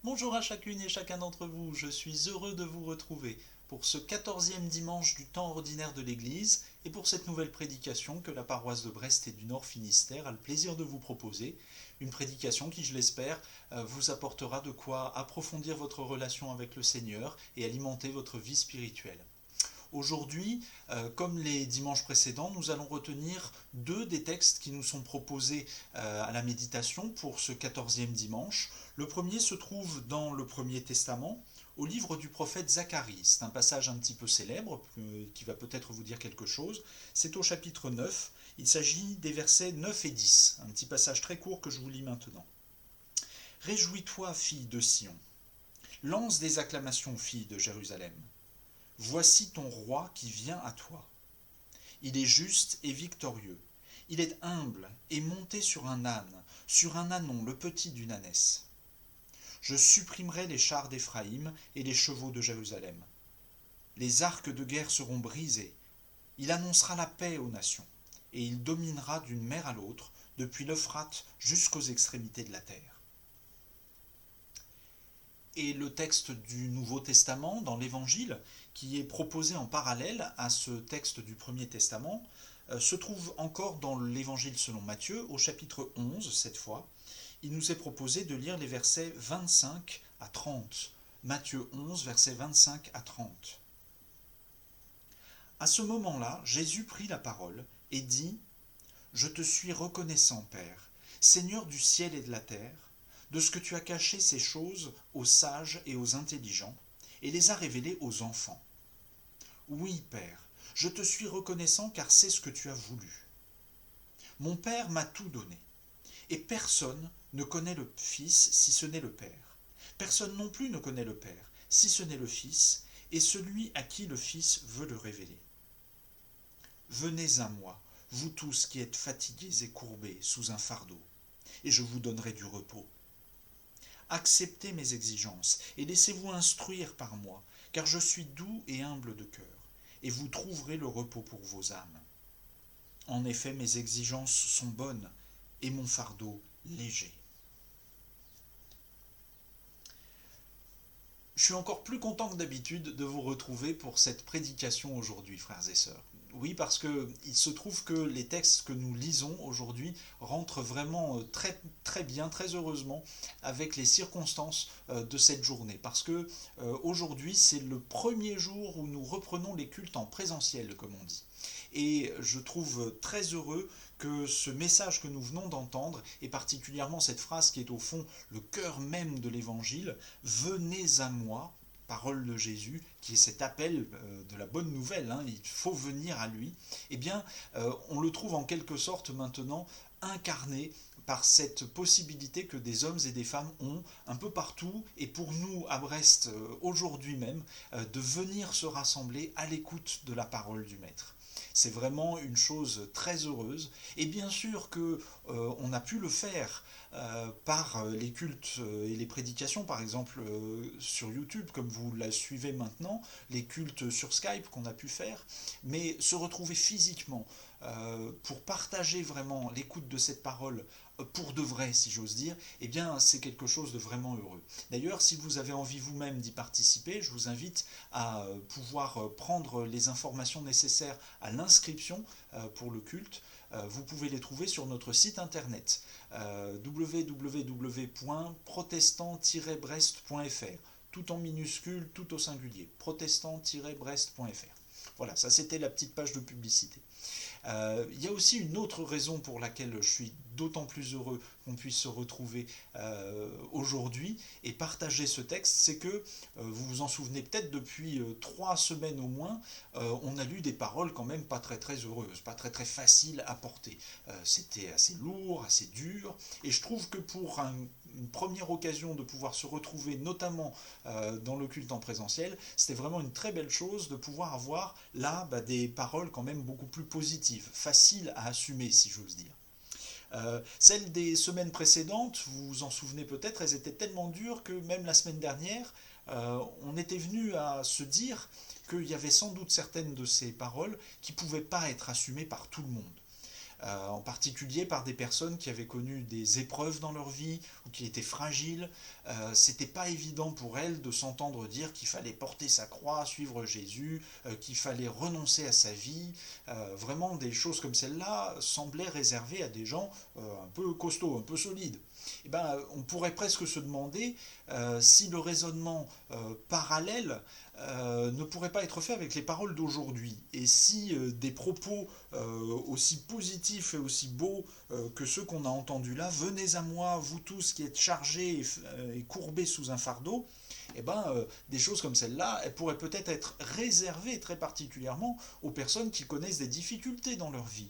Bonjour à chacune et chacun d'entre vous, je suis heureux de vous retrouver pour ce 14e dimanche du temps ordinaire de l'Église et pour cette nouvelle prédication que la paroisse de Brest et du Nord Finistère a le plaisir de vous proposer. Une prédication qui, je l'espère, vous apportera de quoi approfondir votre relation avec le Seigneur et alimenter votre vie spirituelle. Aujourd'hui, comme les dimanches précédents, nous allons retenir deux des textes qui nous sont proposés à la méditation pour ce 14e dimanche. Le premier se trouve dans le Premier Testament, au livre du prophète Zacharie. C'est un passage un petit peu célèbre qui va peut-être vous dire quelque chose. C'est au chapitre 9. Il s'agit des versets 9 et 10. Un petit passage très court que je vous lis maintenant. Réjouis-toi, fille de Sion. Lance des acclamations, fille de Jérusalem. Voici ton roi qui vient à toi. Il est juste et victorieux. Il est humble et monté sur un ânon, le petit d'une ânesse. Je supprimerai les chars d'Éphraïm et les chevaux de Jérusalem. Les arcs de guerre seront brisés. Il annoncera la paix aux nations, et il dominera d'une mer à l'autre, depuis l'Euphrate jusqu'aux extrémités de la terre. Et le texte du Nouveau Testament dans l'Évangile, qui est proposé en parallèle à ce texte du Premier Testament, se trouve encore dans l'Évangile selon Matthieu, au chapitre 11 cette fois. Il nous est proposé de lire les versets 25 à 30. Matthieu 11, versets 25 à 30. À ce moment-là, Jésus prit la parole et dit : « Je te suis reconnaissant, Père, Seigneur du ciel et de la terre, de ce que tu as caché ces choses aux sages et aux intelligents, et les as révélées aux enfants. Oui, Père, je te suis reconnaissant car c'est ce que tu as voulu. Mon Père m'a tout donné, et personne ne connaît le Fils si ce n'est le Père. Personne non plus ne connaît le Père si ce n'est le Fils, et celui à qui le Fils veut le révéler. Venez à moi, vous tous qui êtes fatigués et courbés sous un fardeau, et je vous donnerai du repos. Acceptez mes exigences et laissez-vous instruire par moi, car je suis doux et humble de cœur, et vous trouverez le repos pour vos âmes. En effet, mes exigences sont bonnes et mon fardeau léger. Je suis encore plus content que d'habitude de vous retrouver pour cette prédication aujourd'hui, frères et sœurs. Oui, parce qu'il se trouve que les textes que nous lisons aujourd'hui rentrent vraiment très, très bien, très heureusement avec les circonstances de cette journée. Parce que aujourd'hui, c'est le premier jour où nous reprenons les cultes en présentiel, comme on dit. Et je trouve très heureux que ce message que nous venons d'entendre, et particulièrement cette phrase qui est au fond le cœur même de l'évangile, « Venez à moi », parole de Jésus, qui est cet appel de la bonne nouvelle, hein, il faut venir à lui, eh bien, on le trouve en quelque sorte maintenant incarné par cette possibilité que des hommes et des femmes ont un peu partout, et pour nous à Brest aujourd'hui même, de venir se rassembler à l'écoute de la parole du Maître. C'est vraiment une chose très heureuse. Et bien sûr qu'on a pu le faire par les cultes et les prédications, par exemple sur YouTube, comme vous la suivez maintenant, les cultes sur Skype qu'on a pu faire, mais se retrouver physiquement pour partager vraiment l'écoute de cette parole pour de vrai, si j'ose dire, eh bien c'est quelque chose de vraiment heureux. D'ailleurs, si vous avez envie vous-même d'y participer, je vous invite à pouvoir prendre les informations nécessaires à l'inscription pour le culte. Vous pouvez les trouver sur notre site internet www.protestant-brest.fr, tout en minuscule, tout au singulier, protestant-brest.fr. Voilà, ça c'était la petite page de publicité. Il y a aussi une autre raison pour laquelle je suis d'autant plus heureux qu'on puisse se retrouver aujourd'hui et partager ce texte, c'est que, vous vous en souvenez peut-être, depuis 3 semaines au moins, on a lu des paroles quand même pas très très heureuses, pas très très faciles à porter. C'était assez lourd, assez dur, et je trouve que pour une première occasion de pouvoir se retrouver, notamment dans le culte en présentiel, c'était vraiment une très belle chose de pouvoir avoir là des paroles quand même beaucoup plus positives, faciles à assumer si j'ose dire. Celles des semaines précédentes, vous vous en souvenez peut-être, elles étaient tellement dures que même la semaine dernière, on était venu à se dire qu'il y avait sans doute certaines de ces paroles qui ne pouvaient pas être assumées par tout le monde. en particulier par des personnes qui avaient connu des épreuves dans leur vie ou qui étaient fragiles. C'était pas évident pour elles de s'entendre dire qu'il fallait porter sa croix, suivre Jésus, qu'il fallait renoncer à sa vie. Vraiment, des choses comme celle-là semblaient réservées à des gens un peu costauds, un peu solides. Eh ben, on pourrait presque se demander si le raisonnement parallèle ne pourrait pas être fait avec les paroles d'aujourd'hui. Et si des propos aussi positifs et aussi beaux que ceux qu'on a entendus là, venez à moi, vous tous qui êtes chargés et courbés sous un fardeau, eh ben, des choses comme celle-là, elles pourraient peut-être être réservées très particulièrement aux personnes qui connaissent des difficultés dans leur vie.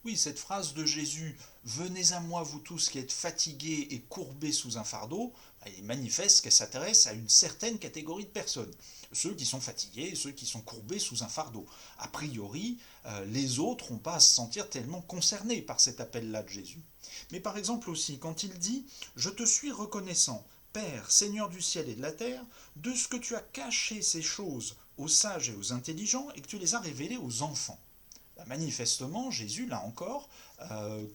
Oui, cette phrase de Jésus, venez à moi vous tous qui êtes fatigués et courbés sous un fardeau, il manifeste qu'elle s'intéresse à une certaine catégorie de personnes. Ceux qui sont fatigués et ceux qui sont courbés sous un fardeau. A priori, les autres n'ont pas à se sentir tellement concernés par cet appel-là de Jésus. Mais par exemple aussi, quand il dit « Je te suis reconnaissant, Père, Seigneur du ciel et de la terre, de ce que tu as caché ces choses aux sages et aux intelligents et que tu les as révélées aux enfants. » Manifestement, Jésus, là encore,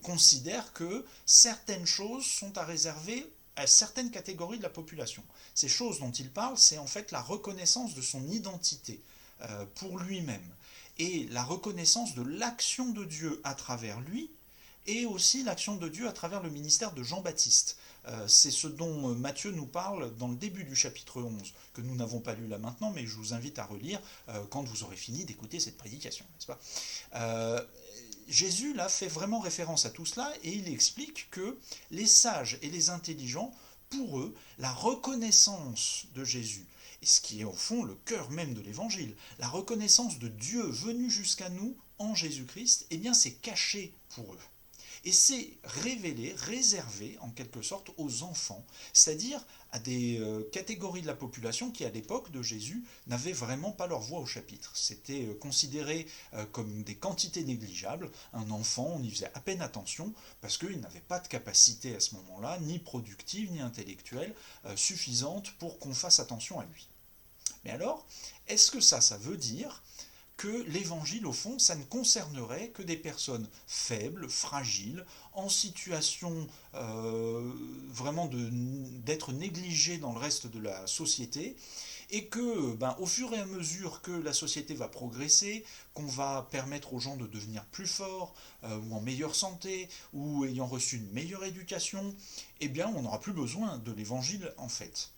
considère que certaines choses sont à réserver à certaines catégories de la population. Ces choses dont il parle, c'est en fait la reconnaissance de son identité pour lui-même et la reconnaissance de l'action de Dieu à travers lui et aussi l'action de Dieu à travers le ministère de Jean-Baptiste. C'est ce dont Matthieu nous parle dans le début du chapitre 11, que nous n'avons pas lu là maintenant, mais je vous invite à relire quand vous aurez fini d'écouter cette prédication, n'est-ce pas Jésus là fait vraiment référence à tout cela et il explique que les sages et les intelligents, pour eux, la reconnaissance de Jésus, et ce qui est au fond le cœur même de l'évangile, la reconnaissance de Dieu venu jusqu'à nous en Jésus-Christ, eh bien c'est caché pour eux. Et c'est révélé, réservé en quelque sorte aux enfants, c'est-à-dire à des catégories de la population qui à l'époque de Jésus n'avaient vraiment pas leur voix au chapitre. C'était considéré comme des quantités négligeables. Un enfant, on y faisait à peine attention parce qu'il n'avait pas de capacité à ce moment-là, ni productive, ni intellectuelle, suffisante pour qu'on fasse attention à lui. Mais alors, est-ce que ça veut dire que l'évangile, au fond, ça ne concernerait que des personnes faibles, fragiles, en situation vraiment d'être négligées dans le reste de la société, et que, au fur et à mesure que la société va progresser, qu'on va permettre aux gens de devenir plus forts, ou en meilleure santé, ou ayant reçu une meilleure éducation, eh bien, on n'aura plus besoin de l'évangile, en fait.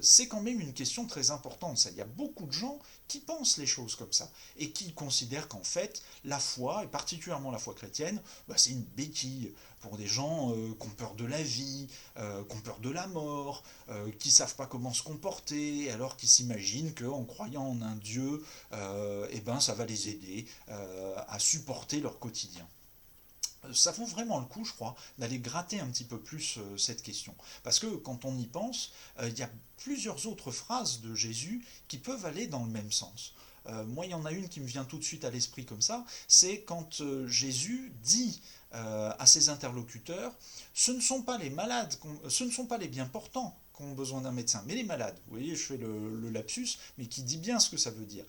C'est quand même une question très importante. Ça. Il y a beaucoup de gens qui pensent les choses comme ça et qui considèrent qu'en fait, la foi, et particulièrement la foi chrétienne, c'est une béquille pour des gens qui ont peur de la vie, qui ont peur de la mort, qui ne savent pas comment se comporter, alors qu'ils s'imaginent qu'en croyant en un Dieu, ça va les aider à supporter leur quotidien. Ça vaut vraiment le coup, je crois, d'aller gratter un petit peu plus cette question. Parce que quand on y pense, il y a plusieurs autres phrases de Jésus qui peuvent aller dans le même sens. Moi, il y en a une qui me vient tout de suite à l'esprit comme ça, c'est quand Jésus dit à ses interlocuteurs, ce ne sont pas les malades, ce ne sont pas les bien portants qui ont besoin d'un médecin, mais les malades. Vous voyez, je fais le lapsus, mais qui dit bien ce que ça veut dire.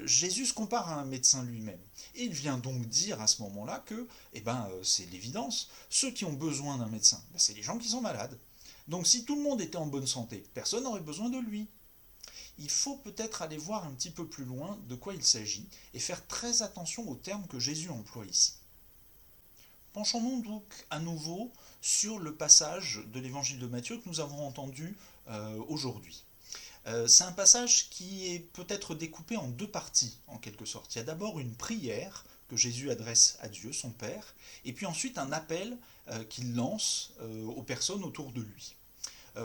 Jésus se compare à un médecin lui-même. Et il vient donc dire à ce moment-là que, c'est l'évidence, ceux qui ont besoin d'un médecin, c'est les gens qui sont malades. Donc si tout le monde était en bonne santé, personne n'aurait besoin de lui. Il faut peut-être aller voir un petit peu plus loin de quoi il s'agit et faire très attention aux termes que Jésus emploie ici. Penchons-nous donc à nouveau sur le passage de l'évangile de Matthieu que nous avons entendu aujourd'hui. C'est un passage qui est peut-être découpé en deux parties, en quelque sorte. Il y a d'abord une prière que Jésus adresse à Dieu, son Père, et puis ensuite un appel qu'il lance aux personnes autour de lui.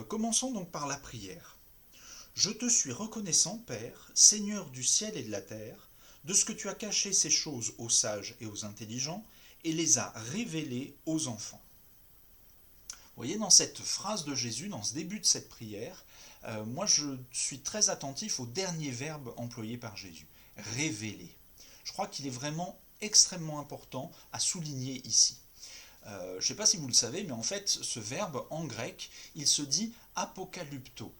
Commençons donc par la prière. « Je te suis reconnaissant, Père, Seigneur du ciel et de la terre, de ce que tu as caché ces choses aux sages et aux intelligents, et les a révélées aux enfants. » Vous voyez, dans cette phrase de Jésus, dans ce début de cette prière, moi je suis très attentif au dernier verbe employé par Jésus, révéler. Je crois qu'il est vraiment extrêmement important à souligner ici. Je ne sais pas si vous le savez, mais en fait, ce verbe en grec, il se dit apocalypto.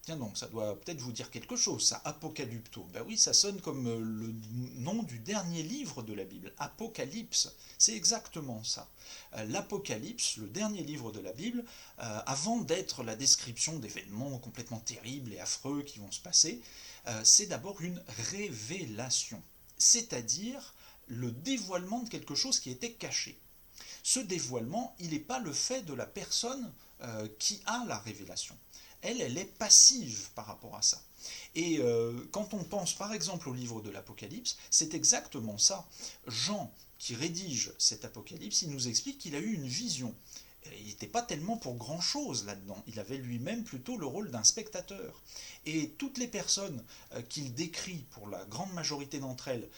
Tiens donc, ça doit peut-être vous dire quelque chose, ça, Apocalypto. Ben oui, ça sonne comme le nom du dernier livre de la Bible, Apocalypse. C'est exactement ça. L'Apocalypse, le dernier livre de la Bible, avant d'être la description d'événements complètement terribles et affreux qui vont se passer, c'est d'abord une révélation, c'est-à-dire le dévoilement de quelque chose qui était caché. Ce dévoilement, il n'est pas le fait de la personne qui a la révélation. Elle est passive par rapport à ça. Et quand on pense par exemple au livre de l'Apocalypse, c'est exactement ça. Jean, qui rédige cet Apocalypse, il nous explique qu'il a eu une vision. Il n'était pas tellement pour grand-chose là-dedans. Il avait lui-même plutôt le rôle d'un spectateur. Et toutes les personnes qu'il décrit, pour la grande majorité d'entre elles,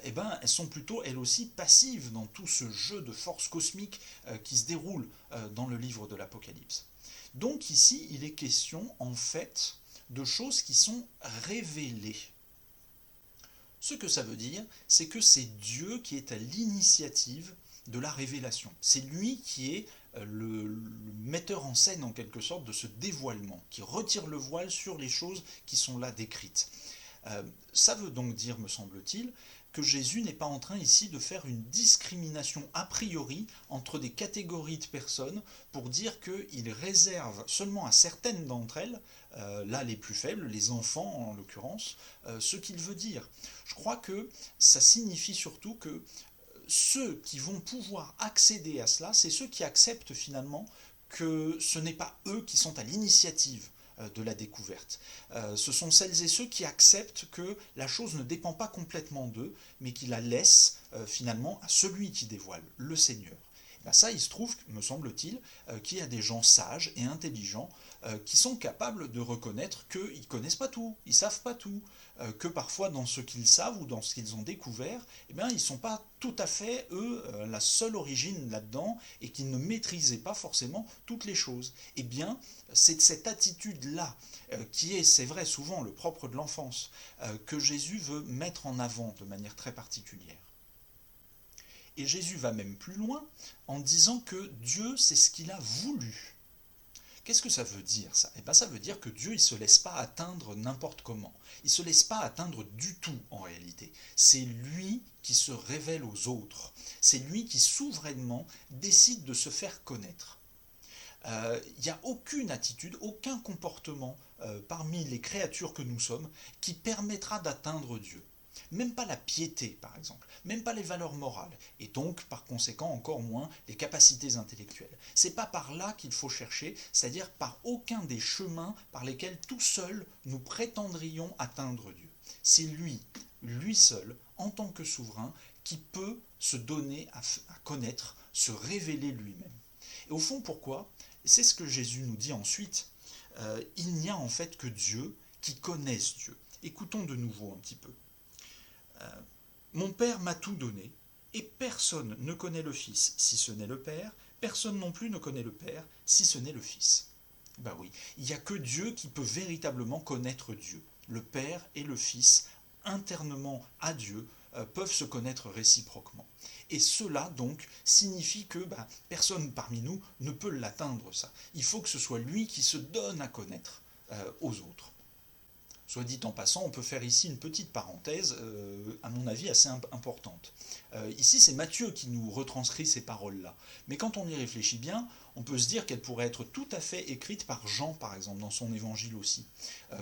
elles sont plutôt, elles aussi, passives dans tout ce jeu de forces cosmiques qui se déroule dans le livre de l'Apocalypse. Donc ici, il est question, en fait, de choses qui sont révélées. Ce que ça veut dire, c'est que c'est Dieu qui est à l'initiative de la révélation. C'est lui qui est le metteur en scène, en quelque sorte, de ce dévoilement, qui retire le voile sur les choses qui sont là décrites. Ça veut donc dire, me semble-t-il, que Jésus n'est pas en train ici de faire une discrimination a priori entre des catégories de personnes pour dire qu'il réserve seulement à certaines d'entre elles, là les plus faibles, les enfants en l'occurrence, ce qu'il veut dire. Je crois que ça signifie surtout que ceux qui vont pouvoir accéder à cela, c'est ceux qui acceptent finalement que ce n'est pas eux qui sont à l'initiative de la découverte. Ce sont celles et ceux qui acceptent que la chose ne dépend pas complètement d'eux, mais qui la laissent finalement à celui qui dévoile, le Seigneur. Et bien ça, il se trouve, me semble-t-il, qu'il y a des gens sages et intelligents qui sont capables de reconnaître qu'ils ne connaissent pas tout, ils ne savent pas tout, que parfois dans ce qu'ils savent ou dans ce qu'ils ont découvert, eh bien, ils ne sont pas tout à fait, eux, la seule origine là-dedans et qu'ils ne maîtrisaient pas forcément toutes les choses. Eh bien, c'est cette attitude-là qui est, c'est vrai, souvent le propre de l'enfance, que Jésus veut mettre en avant de manière très particulière. Et Jésus va même plus loin en disant que Dieu, c'est ce qu'il a voulu. Qu'est-ce que ça veut dire ça? Eh bien, ça veut dire que Dieu, il ne se laisse pas atteindre n'importe comment. Il ne se laisse pas atteindre du tout en réalité. C'est lui qui se révèle aux autres. C'est lui qui souverainement décide de se faire connaître. Il n'y a aucune attitude, aucun comportement parmi les créatures que nous sommes qui permettra d'atteindre Dieu. Même pas la piété, par exemple, même pas les valeurs morales, et donc, par conséquent, encore moins les capacités intellectuelles. C'est pas par là qu'il faut chercher, c'est-à-dire par aucun des chemins par lesquels tout seul nous prétendrions atteindre Dieu. C'est lui seul, en tant que souverain, qui peut se donner à connaître, se révéler lui-même. Et au fond, pourquoi? C'est ce que Jésus nous dit ensuite. Il n'y a en fait que Dieu qui connaisse Dieu. Écoutons de nouveau un petit peu. Mon Père m'a tout donné, et personne ne connaît le Fils si ce n'est le Père, personne non plus ne connaît le Père si ce n'est le Fils. Ben oui, il n'y a que Dieu qui peut véritablement connaître Dieu. Le Père et le Fils, internement à Dieu, peuvent se connaître réciproquement. Et cela, donc, signifie que personne parmi nous ne peut l'atteindre, ça. Il faut que ce soit lui qui se donne à connaître aux autres. Soit dit en passant, on peut faire ici une petite parenthèse, à mon avis assez importante. Ici, c'est Matthieu qui nous retranscrit ces paroles-là. Mais quand on y réfléchit bien, on peut se dire qu'elles pourraient être tout à fait écrites par Jean, par exemple, dans son évangile aussi.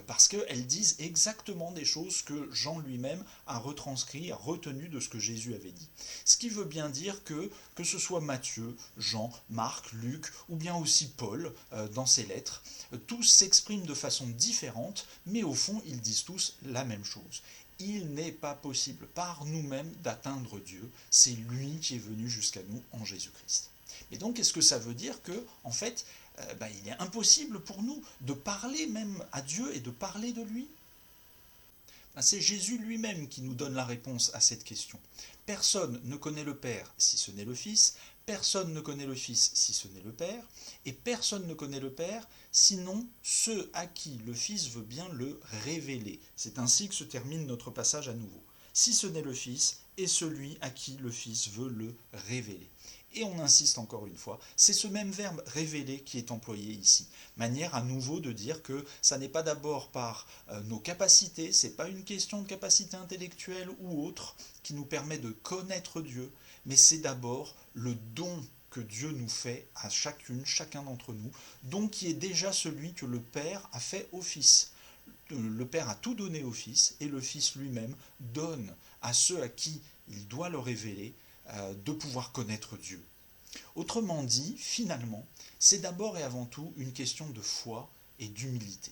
Parce qu'elles disent exactement des choses que Jean lui-même a retranscrit, a retenu de ce que Jésus avait dit. Ce qui veut bien dire que ce soit Matthieu, Jean, Marc, Luc, ou bien aussi Paul, dans ses lettres, tous s'expriment de façon différente, mais au fond, ils disent tous la même chose. Il n'est pas possible par nous-mêmes d'atteindre Dieu, c'est lui qui est venu jusqu'à nous en Jésus-Christ. Et donc, est-ce que ça veut dire que, en fait, il est impossible pour nous de parler même à Dieu et de parler de lui? C'est Jésus lui-même qui nous donne la réponse à cette question. Personne ne connaît le Père si ce n'est le Fils, personne ne connaît le Fils si ce n'est le Père, et personne ne connaît le Père sinon ceux à qui le Fils veut bien le révéler. C'est ainsi que se termine notre passage à nouveau. Si ce n'est le Fils, et celui à qui le Fils veut le révéler. Et on insiste encore une fois, c'est ce même verbe révéler qui est employé ici. Manière à nouveau de dire que ça n'est pas d'abord par nos capacités, c'est pas une question de capacité intellectuelle ou autre qui nous permet de connaître Dieu, mais c'est d'abord le don que Dieu nous fait à chacune, chacun d'entre nous, don qui est déjà celui que le Père a fait au Fils. Le Père a tout donné au Fils et le Fils lui-même donne à ceux à qui il doit le révéler de pouvoir connaître Dieu. Autrement dit, finalement, c'est d'abord et avant tout une question de foi et d'humilité.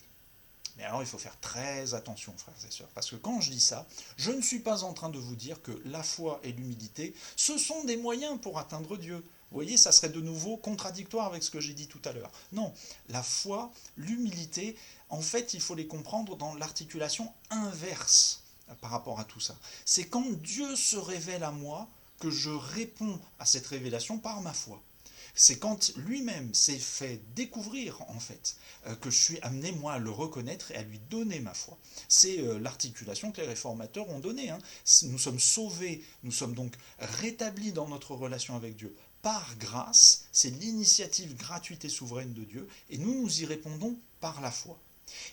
Mais alors il faut faire très attention, frères et sœurs, parce que quand je dis ça, je ne suis pas en train de vous dire que la foi et l'humilité, ce sont des moyens pour atteindre Dieu. Vous voyez, ça serait de nouveau contradictoire avec ce que j'ai dit tout à l'heure. Non, la foi, l'humilité, en fait, il faut les comprendre dans l'articulation inverse par rapport à tout ça. C'est quand Dieu se révèle à moi que je réponds à cette révélation par ma foi. C'est quand lui-même s'est fait découvrir, en fait, que je suis amené, moi, à le reconnaître et à lui donner ma foi. C'est l'articulation que les réformateurs ont donnée. Nous sommes sauvés, nous sommes donc rétablis dans notre relation avec Dieu par grâce, c'est l'initiative gratuite et souveraine de Dieu, et nous y répondons par la foi.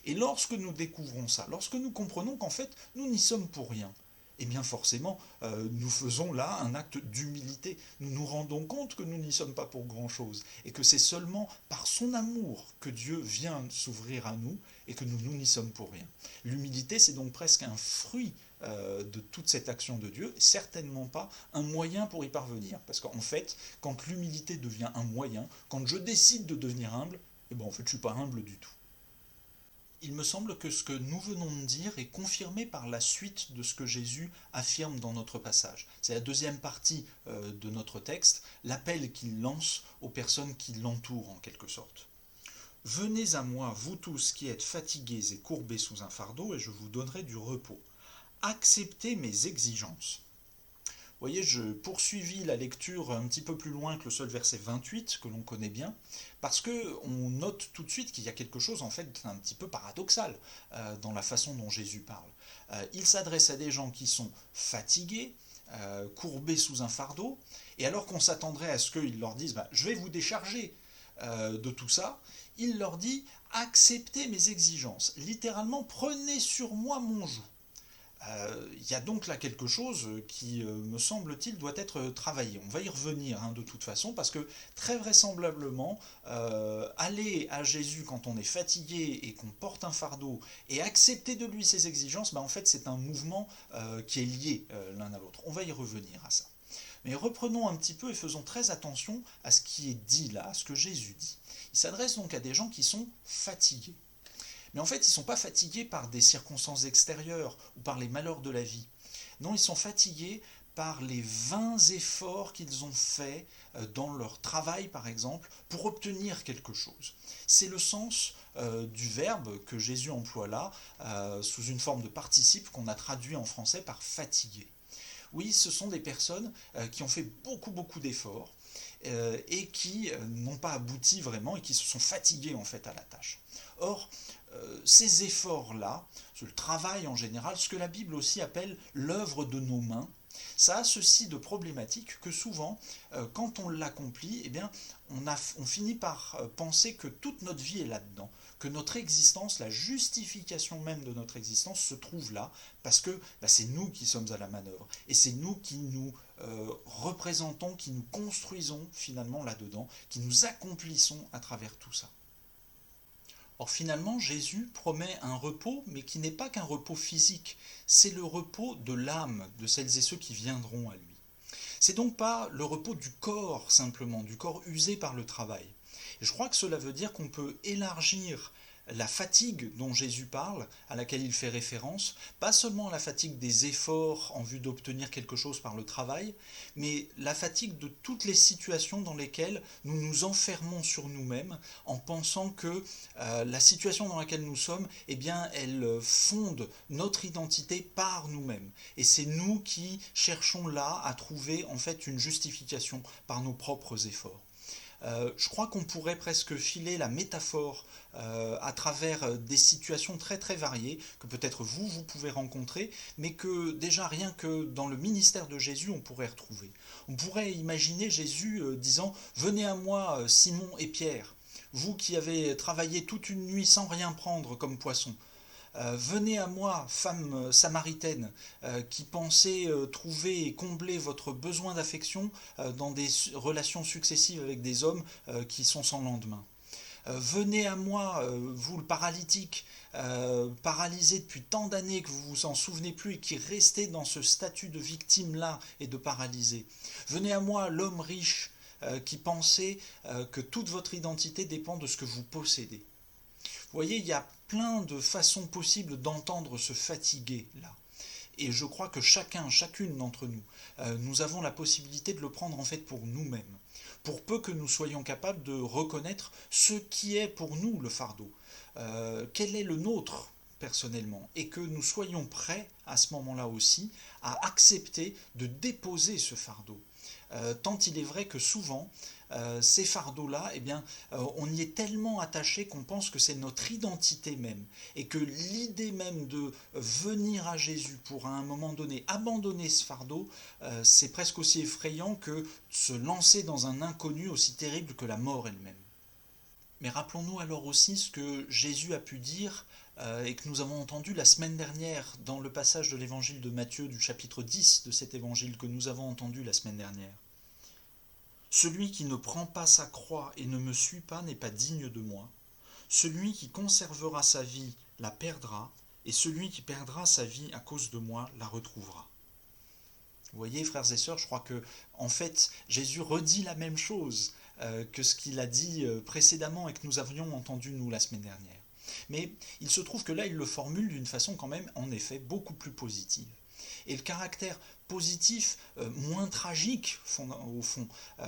Et lorsque nous découvrons ça, lorsque nous comprenons qu'en fait, nous n'y sommes pour rien, eh bien forcément, nous faisons là un acte d'humilité. Nous nous rendons compte que nous n'y sommes pas pour grand-chose et que c'est seulement par son amour que Dieu vient s'ouvrir à nous et que nous n'y sommes pour rien. L'humilité, c'est donc presque un fruit de toute cette action de Dieu, certainement pas un moyen pour y parvenir. Parce qu'en fait, quand l'humilité devient un moyen, quand je décide de devenir humble, eh ben en fait, je ne suis pas humble du tout. Il me semble que ce que nous venons de dire est confirmé par la suite de ce que Jésus affirme dans notre passage. C'est la deuxième partie de notre texte, l'appel qu'il lance aux personnes qui l'entourent en quelque sorte. « Venez à moi, vous tous qui êtes fatigués et courbés sous un fardeau, et je vous donnerai du repos. Acceptez mes exigences. » Vous voyez, je poursuivis la lecture un petit peu plus loin que le seul verset 28, que l'on connaît bien, parce qu'on note tout de suite qu'il y a quelque chose en fait un petit peu paradoxal dans la façon dont Jésus parle. Il s'adresse à des gens qui sont fatigués, courbés sous un fardeau, et alors qu'on s'attendrait à ce qu'ils leur disent « je vais vous décharger de tout ça », il leur dit « acceptez mes exigences », littéralement « prenez sur moi mon joug ». Il y a donc là quelque chose qui, me semble-t-il, doit être travaillé. On va y revenir de toute façon, parce que très vraisemblablement, aller à Jésus quand on est fatigué et qu'on porte un fardeau et accepter de lui ses exigences, en fait c'est un mouvement qui est lié l'un à l'autre. On va y revenir à ça. Mais reprenons un petit peu et faisons très attention à ce qui est dit là, à ce que Jésus dit. Il s'adresse donc à des gens qui sont fatigués. Mais en fait, ils ne sont pas fatigués par des circonstances extérieures ou par les malheurs de la vie. Non, ils sont fatigués par les vains efforts qu'ils ont faits dans leur travail, par exemple, pour obtenir quelque chose. C'est le sens du verbe que Jésus emploie là, sous une forme de participe qu'on a traduit en français par fatigué. Oui, ce sont des personnes qui ont fait beaucoup d'efforts et qui n'ont pas abouti vraiment et qui se sont fatigués en fait à la tâche. Or, ces efforts-là, le travail en général, ce que la Bible aussi appelle l'œuvre de nos mains, ça a ceci de problématique que souvent, quand on l'accomplit, eh bien, on finit par penser que toute notre vie est là-dedans, que notre existence, la justification même de notre existence se trouve là, parce que c'est nous qui sommes à la manœuvre, et c'est nous qui nous représentons, qui nous construisons finalement là-dedans, qui nous accomplissons à travers tout ça. Or finalement, Jésus promet un repos, mais qui n'est pas qu'un repos physique, c'est le repos de l'âme de celles et ceux qui viendront à lui. C'est donc pas le repos du corps simplement, du corps usé par le travail. Et je crois que cela veut dire qu'on peut élargir la fatigue dont Jésus parle, à laquelle il fait référence, pas seulement la fatigue des efforts en vue d'obtenir quelque chose par le travail, mais la fatigue de toutes les situations dans lesquelles nous nous enfermons sur nous-mêmes en pensant que la situation dans laquelle nous sommes, eh bien, elle fonde notre identité par nous-mêmes. Et c'est nous qui cherchons là à trouver en fait une justification par nos propres efforts. Je crois qu'on pourrait presque filer la métaphore à travers des situations très très variées que peut-être vous pouvez rencontrer, mais que déjà rien que dans le ministère de Jésus on pourrait retrouver. On pourrait imaginer Jésus disant: venez à moi Simon et Pierre, vous qui avez travaillé toute une nuit sans rien prendre comme poisson. Venez à moi, femme samaritaine, qui pensez trouver et combler votre besoin d'affection dans des relations successives avec des hommes qui sont sans lendemain. Venez à moi, vous le paralytique, paralysé depuis tant d'années que vous vous en souvenez plus et qui restez dans ce statut de victime-là et de paralysé. Venez à moi, l'homme riche, qui pensez que toute votre identité dépend de ce que vous possédez. Vous voyez, il y a plein de façons possibles d'entendre se fatiguer là. Et je crois que chacune d'entre nous, nous avons la possibilité de le prendre en fait pour nous-mêmes. Pour peu que nous soyons capables de reconnaître ce qui est pour nous le fardeau. Quel est le nôtre personnellement. Et que nous soyons prêts à ce moment-là aussi à accepter de déposer ce fardeau. Tant il est vrai que souvent, ces fardeaux-là, eh bien, on y est tellement attaché qu'on pense que c'est notre identité même, et que l'idée même de venir à Jésus pour à un moment donné abandonner ce fardeau, c'est presque aussi effrayant que se lancer dans un inconnu aussi terrible que la mort elle-même. Mais rappelons-nous alors aussi ce que Jésus a pu dire et que nous avons entendu la semaine dernière dans le passage de l'évangile de Matthieu du chapitre 10 de cet évangile que nous avons entendu la semaine dernière. Celui qui ne prend pas sa croix et ne me suit pas n'est pas digne de moi. Celui qui conservera sa vie la perdra, et celui qui perdra sa vie à cause de moi la retrouvera. Vous voyez, frères et sœurs, je crois que en fait, Jésus redit la même chose que ce qu'il a dit précédemment et que nous avions entendu nous la semaine dernière. Mais il se trouve que là, il le formule d'une façon quand même, en effet, beaucoup plus positive. Et le caractère positif, moins tragique au fond,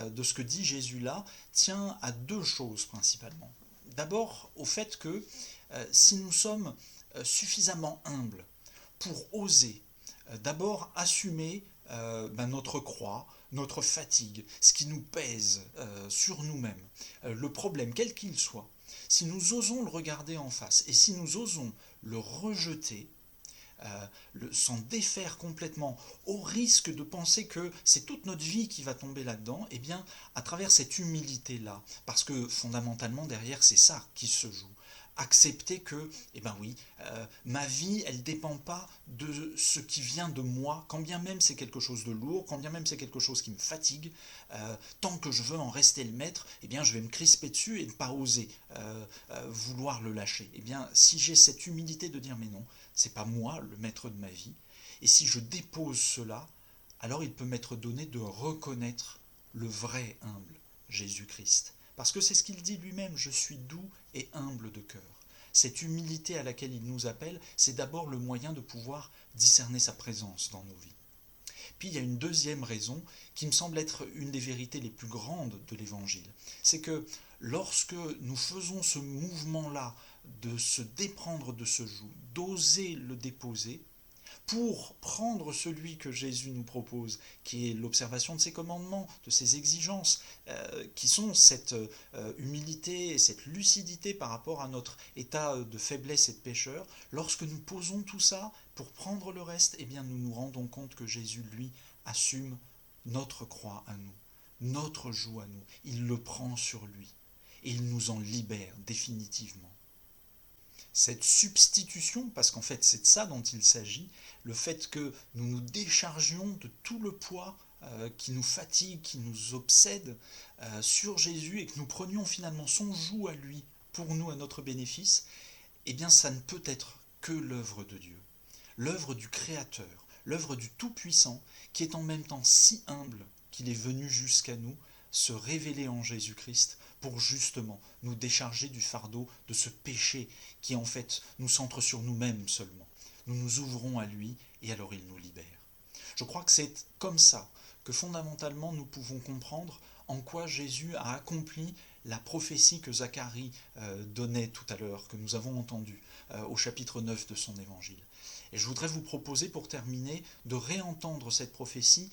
de ce que dit Jésus là, tient à deux choses principalement. D'abord au fait que si nous sommes suffisamment humbles pour oser d'abord assumer notre croix, notre fatigue, ce qui nous pèse sur nous-mêmes, le problème quel qu'il soit, si nous osons le regarder en face et si nous osons le rejeter, s'en défaire complètement, au risque de penser que c'est toute notre vie qui va tomber là-dedans, eh bien, à travers cette humilité-là, parce que fondamentalement, derrière, c'est ça qui se joue. Accepter que, eh ben oui, ma vie, elle ne dépend pas de ce qui vient de moi, quand bien même c'est quelque chose de lourd, quand bien même c'est quelque chose qui me fatigue, tant que je veux en rester le maître, eh bien je vais me crisper dessus et ne pas oser vouloir le lâcher. Eh bien, si j'ai cette humilité de dire mais non, c'est pas moi le maître de ma vie, et si je dépose cela, alors il peut m'être donné de reconnaître le vrai humble, Jésus-Christ. Parce que c'est ce qu'il dit lui-même, je suis doux et humble de cœur. Cette humilité à laquelle il nous appelle, c'est d'abord le moyen de pouvoir discerner sa présence dans nos vies. Puis il y a une deuxième raison qui me semble être une des vérités les plus grandes de l'Évangile. C'est que lorsque nous faisons ce mouvement-là de se déprendre de ce joug, d'oser le déposer, pour prendre celui que Jésus nous propose, qui est l'observation de ses commandements, de ses exigences, qui sont cette humilité et cette lucidité par rapport à notre état de faiblesse et de pécheur, lorsque nous posons tout ça pour prendre le reste, eh bien nous nous rendons compte que Jésus, lui, assume notre croix à nous, notre joug à nous. Il le prend sur lui et il nous en libère définitivement. Cette substitution, parce qu'en fait c'est de ça dont il s'agit, le fait que nous nous déchargions de tout le poids qui nous fatigue, qui nous obsède sur Jésus et que nous prenions finalement son joug à lui pour nous, à notre bénéfice, eh bien ça ne peut être que l'œuvre de Dieu, l'œuvre du Créateur, l'œuvre du Tout-Puissant qui est en même temps si humble qu'il est venu jusqu'à nous se révéler en Jésus-Christ pour justement nous décharger du fardeau de ce péché qui en fait nous centre sur nous-mêmes seulement. Nous nous ouvrons à lui et alors il nous libère. Je crois que c'est comme ça que fondamentalement nous pouvons comprendre en quoi Jésus a accompli la prophétie que Zacharie donnait tout à l'heure, que nous avons entendue au chapitre 9 de son évangile. Et je voudrais vous proposer pour terminer de réentendre cette prophétie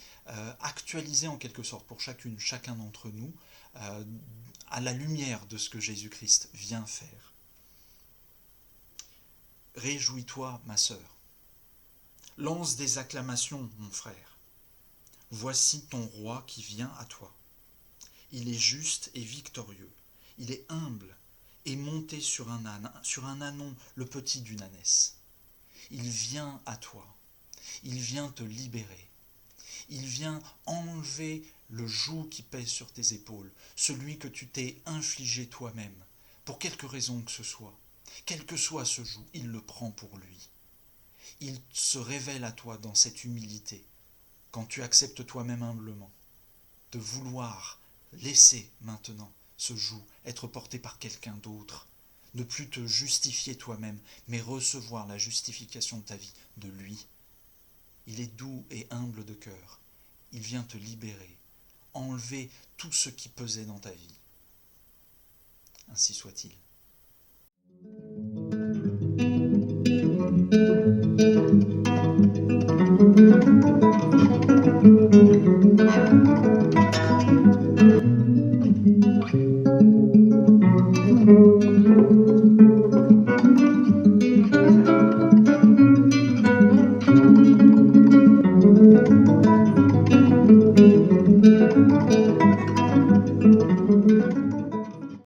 actualisée en quelque sorte pour chacun d'entre nous à la lumière de ce que Jésus-Christ vient faire. Réjouis-toi, ma sœur. Lance des acclamations, mon frère. Voici ton roi qui vient à toi. Il est juste et victorieux. Il est humble et monté sur un ânon, le petit d'une ânesse. Il vient à toi. Il vient te libérer. Il vient enlever le joug qui pèse sur tes épaules, celui que tu t'es infligé toi-même, pour quelque raison que ce soit. Quel que soit ce joug, il le prend pour lui. Il se révèle à toi dans cette humilité, quand tu acceptes toi-même humblement, de vouloir laisser maintenant ce joug être porté par quelqu'un d'autre, ne plus te justifier toi-même, mais recevoir la justification de ta vie de lui. Il est doux et humble de cœur. Il vient te libérer, enlever tout ce qui pesait dans ta vie. Ainsi soit-il.